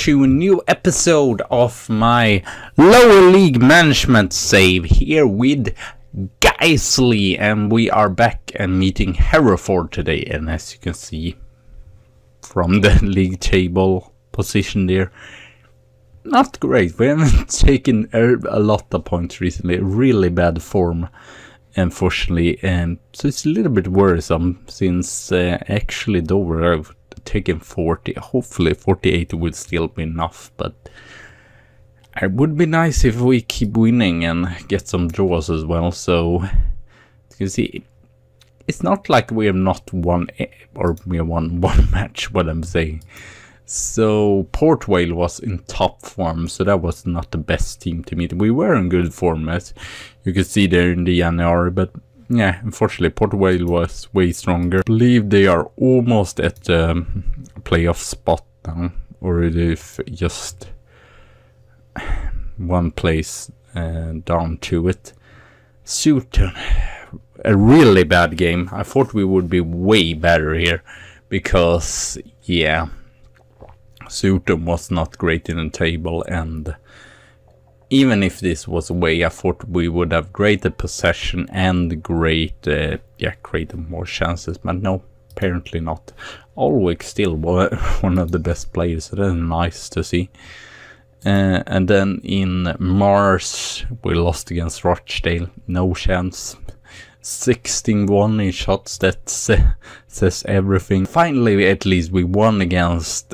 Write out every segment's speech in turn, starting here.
to a new episode of my lower league management save here with Guiseley, and we are back and meeting Hereford today. And as you can see from the league table position there, not great. We haven't taken a lot of points recently. Really bad form, unfortunately, and so it's a little bit worrisome since actually Dover have taken 40. Hopefully 48 would still be enough, but it would be nice if we keep winning and get some draws as well. So you can see it's not like we have not won, or we have won one match, what I'm saying. So Port Vale was in top form, so that was not the best team to meet. We were in good form, as you can see there in the January, but yeah, unfortunately Port Vale was way stronger. I believe they are almost at the playoff spot now, or if just one place down to it. Sutton, a really bad game. I thought we would be way better here because, yeah, Sutton was not great in the table, and even if this was away, I thought we would have greater possession and greater more chances, but no, apparently not. Alwick still one of the best players, so that's nice to see. And then in March, we lost against Rochdale, no chance. 16-1 in shots, that says everything. Finally, at least we won against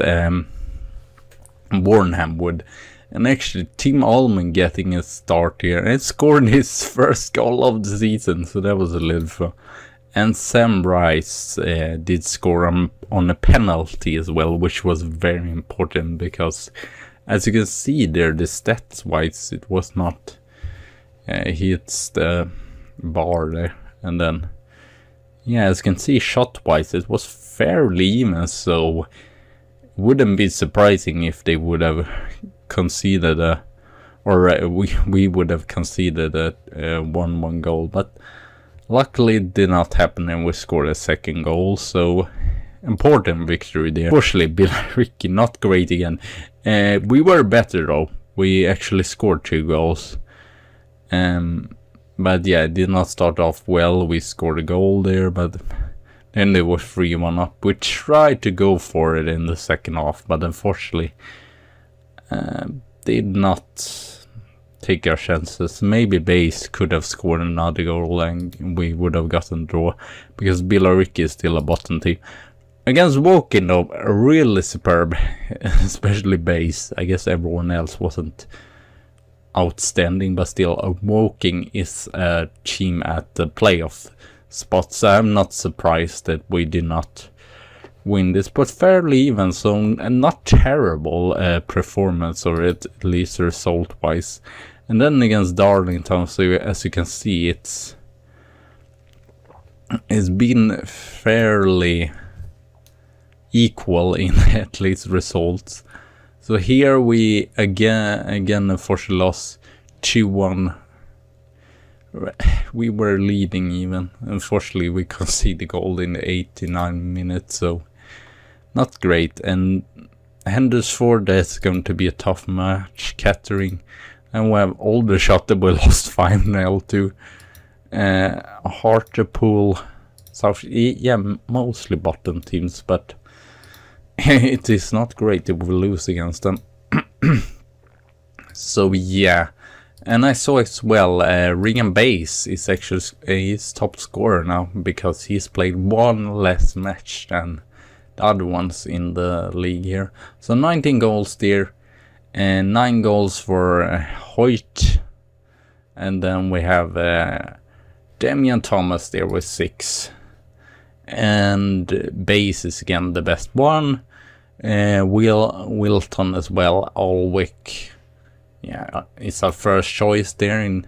Warnham Wood. And actually, Tim Allman getting a start here and scored his first goal of the season, so that was a little fun. And Sam Rice did score on a penalty as well, which was very important because, as you can see there, the stats-wise, it was not. He hits the bar there, and then, yeah, as you can see, shot-wise, it was fairly even, so wouldn't be surprising if they would have conceded we would have conceded a 1-1 goal, but luckily it did not happen and we scored a second goal, so important victory there. Unfortunately, Ricky not great again. We were better though. We actually scored 2 goals, but yeah, it did not start off well. We scored a goal there, but then they were 3-1 up. We tried to go for it in the second half, but unfortunately did not take our chances. Maybe Base could have scored another goal and we would have gotten a draw, because Billericay is still a bottom team. Against Woking though, really superb, especially Base. I guess everyone else wasn't outstanding, but still Woking is a team at the playoff spot, so I'm not surprised that we did not win this, but fairly even, so not terrible performance, or at least result wise. And then against Darlington, so as you can see, it's been fairly equal in at least results. So here we again unfortunately lost 2-1. We were leading even. Unfortunately, we conceded the goal in the 89 minutes, so not great. And Hendersford, that's going to be a tough match. Kettering, and we have Aldershot that we lost 5-0 to. Hartlepool, South, yeah, mostly bottom teams, but it is not great if we lose against them. So yeah. And I saw as well, Regan Bass is actually his top scorer now, because he's played 1 less match than the other ones in the league here. So 19 goals there, and 9 goals for Hoyt. And then we have Damian Thomas there with 6. And Bass is again the best one. Wilton as well, Alwick. Yeah, it's our first choice there. And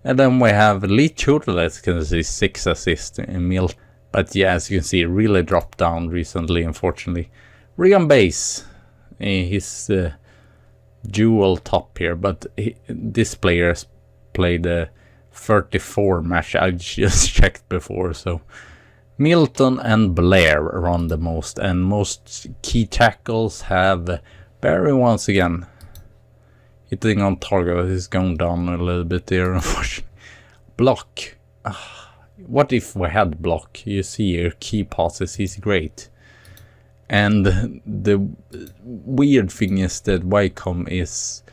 then we have Lee Tudor, as you can see, 6 assists in Mill. But yeah, as you can see, really dropped down recently, unfortunately. Regan Bass, he's dual top here, but this player has played 34 match. I just checked before, so Milton and Blair run the most, and most key tackles have Barry once again. Hitting on target is going down a little bit there, unfortunately. Block. What if we had block? You see here, key passes, he's great. And the weird thing is that Wycombe is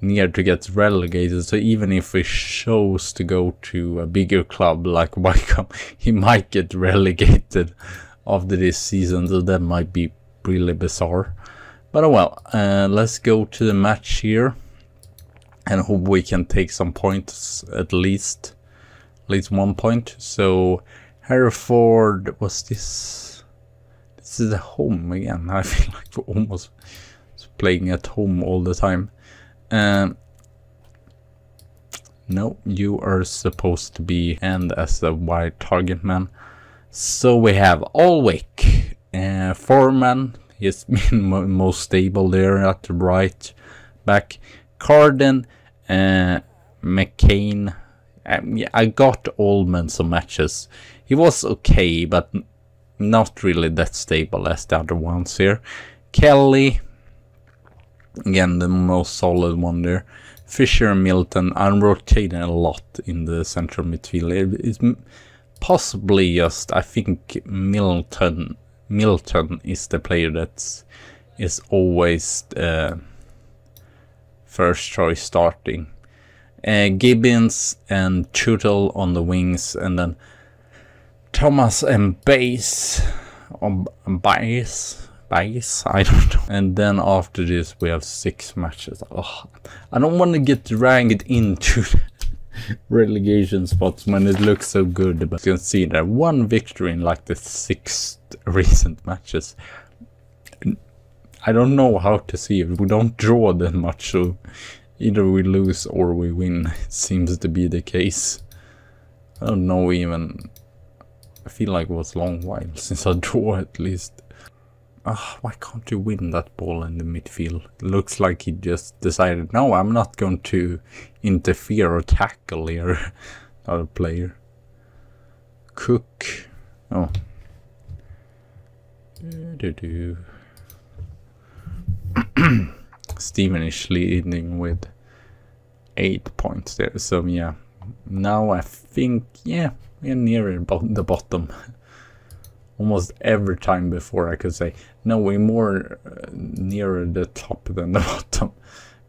near to get relegated, so even if he chose to go to a bigger club like Wycombe, he might get relegated after this season, so that might be really bizarre. But oh well, let's go to the match here and hope we can take some points, at least 1 point. So Hereford, was this is the home again. I feel like we're almost playing at home all the time. No, you are supposed to be and as a wide target man. So we have Alwick, Foreman, he's been most stable there at the right back. Carden, McCain. Yeah, I got Allman some matches. He was okay, but not really that stable as the other ones here. Kelly, again the most solid one there. Fisher and Milton. I'm rotating a lot in the central midfield. It's possibly just, I think Milton is the player that is always first choice starting. Gibbons and Tootle on the wings, and then Thomas and Bass on Bass, I don't know. And then after this we have 6 matches. I don't want to get dragged into relegation spots when it looks so good, but you can see there 1 victory in like the 6 recent matches. I don't know how to see it. We don't draw that much, so either we lose or we win. It seems to be the case. I don't know even. I feel like it was a long while since I draw at least. Why can't you win that ball in the midfield? It looks like he just decided, no, I'm not going to interfere or tackle here. Another player. Cook. Oh. Steven is leading with 8 points there. So yeah, now I think, yeah, we're near the bottom. Almost every time before I could say, no, we're more nearer the top than the bottom.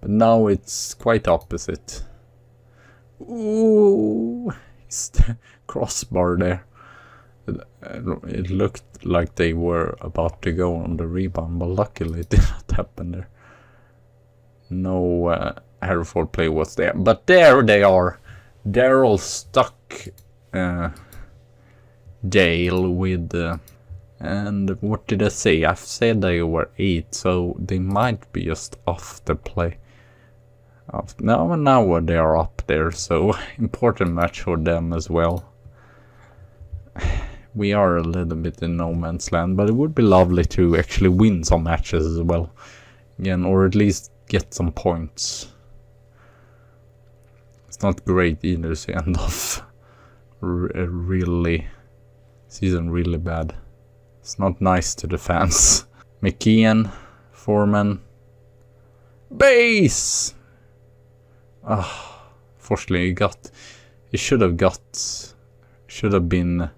But now it's quite opposite. Ooh, it's the crossbar there. It looked like they were about to go on the rebound, but luckily it did not happen there. No Hereford play was there, but there they are. Daryl stuck Dale with and what did I say? I've said they were 8, so they might be just off the play. Now they are up there, so important match for them as well. We are a little bit in no man's land, but it would be lovely to actually win some matches as well, again, or at least get some points. It's not great either to end off season really bad. It's not nice to the fans. McKeon, Foreman, Base. Fortunately, he should have been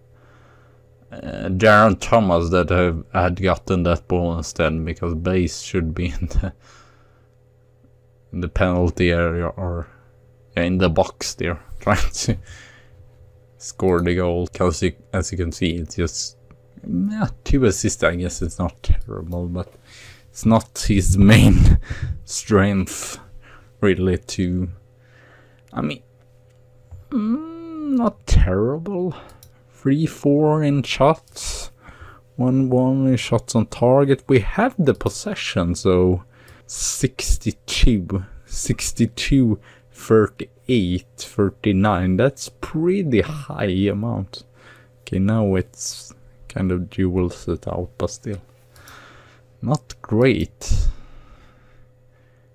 Jaron Thomas that had gotten that ball instead, because Base should be in the penalty area or in the box there, trying to score the goal. Because as you can see, it's just 2 assists. I guess it's not terrible, but it's not his main strength really. I mean, not terrible. 3-4 in shots, 1-1 in shots on target. We have the possession, so 62, 38, 39. That's pretty high amount. Okay, now it's kind of duels it out, but still not great.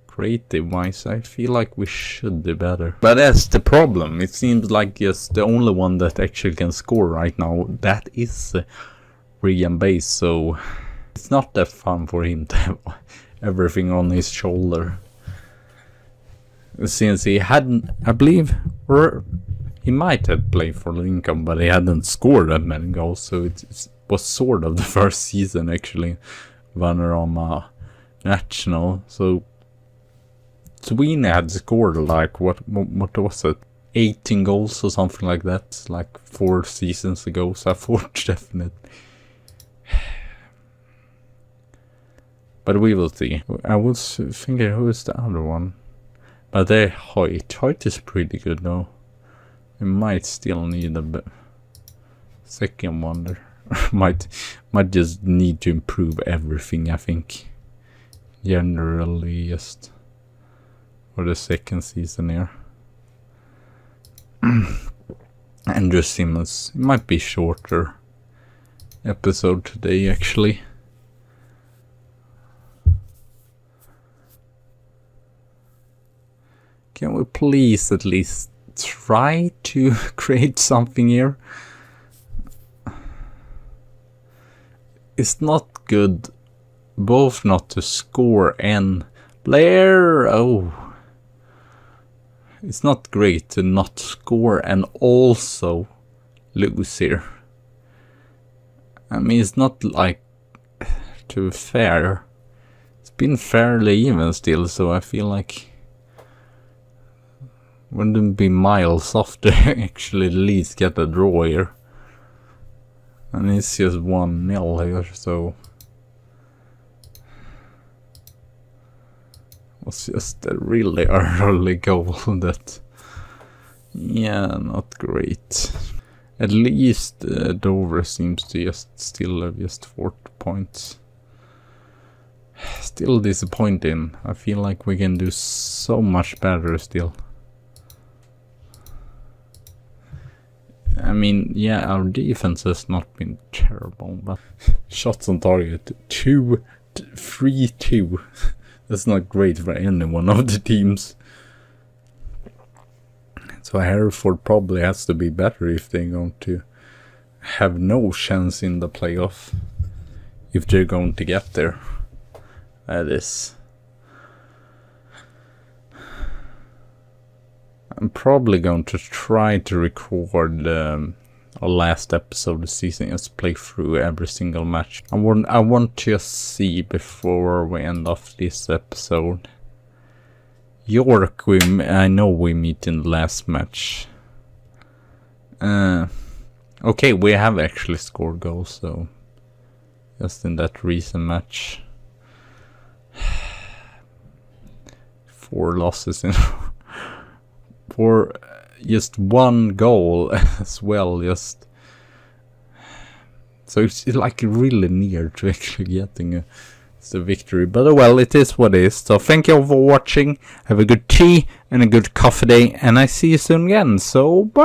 Creative wise, I feel like we should do better. But that's the problem. It seems like just the only one that actually can score right now, that is Regan Base, so it's not that fun for him to have everything on his shoulder. Since he hadn't, I believe, or he might have played for Lincoln, but he hadn't scored that many goals, so it was sort of the first season actually, Vanarama National. So Sweeney had scored like what was it, 18 goals or something like that, like 4 seasons ago. So I thought definitely. But we will see. I was thinking, who is the other one? But they Hoyt is pretty good though. We might still need a second one there. might just need to improve everything, I think. Generally, just for the second season here. Andrew Simmons, it might be shorter episode today actually. Can we please at least try to create something here? It's not good both not to score and Blair. Oh, it's not great to not score and also lose here. I mean, it's not like too fair. It's been fairly even still, so I feel like wouldn't be miles off to actually at least get a draw here. And it's just 1-0 here, so it was just a really early goal that, yeah, not great. At least Dover seems to just still have just 4 points. Still disappointing. I feel like we can do so much better still. I mean, yeah, our defense has not been terrible, but shots on target 3-2. That's not great for any one of the teams. So Hereford probably has to be better if they're going to have no chance in the playoff. If they're going to get there. That is. I'm probably going to try to record our last episode of the season, just play through every single match. I want to just see before we end off this episode. York, I know we meet in the last match. Okay, we have actually scored goals, so just in that recent match. 4 losses in for just 1 goal as well, just so it's like really near to actually getting the victory, but well, it is what it is. So thank you all for watching, have a good tea and a good coffee day, and I see you soon again, so bye.